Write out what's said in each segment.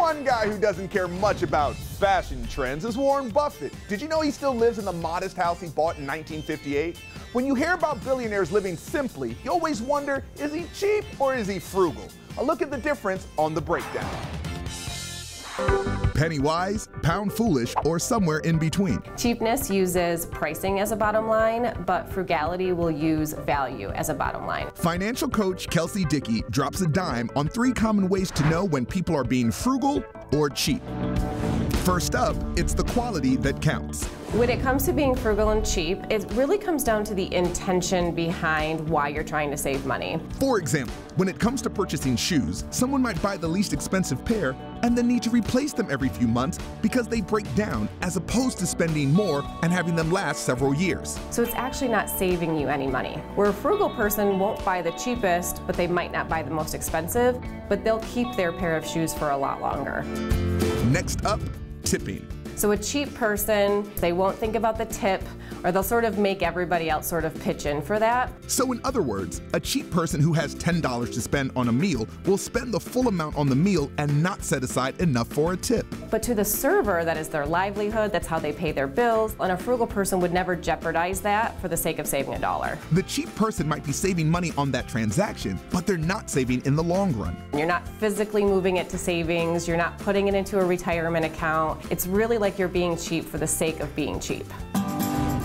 One guy who doesn't care much about fashion trends is Warren Buffett. Did you know he still lives in the modest house he bought in 1958? When you hear about billionaires living simply, you always wonder, is he cheap or is he frugal? A look at the difference on The Breakdown. Penny wise, pound foolish, or somewhere in between. Cheapness uses pricing as a bottom line, but frugality will use value as a bottom line. Financial coach Kelsey Dickey drops a dime on 3 common ways to know when people are being frugal or cheap. First up, it's the quality that counts. When it comes to being frugal and cheap, it really comes down to the intention behind why you're trying to save money. For example, when it comes to purchasing shoes, someone might buy the least expensive pair and then need to replace them every few months because they break down, as opposed to spending more and having them last several years. So it's actually not saving you any money. Where a frugal person won't buy the cheapest, but they might not buy the most expensive, but they'll keep their pair of shoes for a lot longer. Next up, tipping. So a cheap person, they won't think about the tip, or they'll sort of make everybody else sort of pitch in for that. So in other words, a cheap person who has $10 to spend on a meal will spend the full amount on the meal and not set aside enough for a tip. But to the server, that is their livelihood, that's how they pay their bills, and a frugal person would never jeopardize that for the sake of saving $1. The cheap person might be saving money on that transaction, but they're not saving in the long run. You're not physically moving it to savings, you're not putting it into a retirement account. It's really like you're being cheap for the sake of being cheap.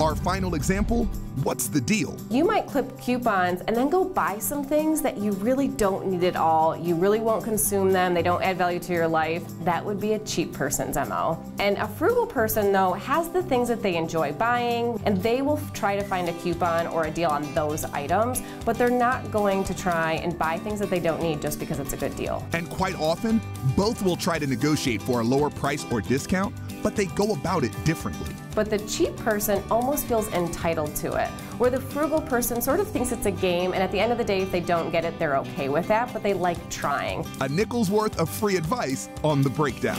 Our final example, what's the deal? You might clip coupons and then go buy some things that you really don't need at all. You really won't consume them. They don't add value to your life. That would be a cheap person's MO. And a frugal person, though, has the things that they enjoy buying, and they will try to find a coupon or a deal on those items, but they're not going to try and buy things that they don't need just because it's a good deal. And quite often, both will try to negotiate for a lower price or discount, but they go about it differently. But the cheap person almost feels entitled to it, where the frugal person sort of thinks it's a game, and at the end of the day, if they don't get it, they're okay with that, but they like trying. A nickel's worth of free advice on The Breakdown.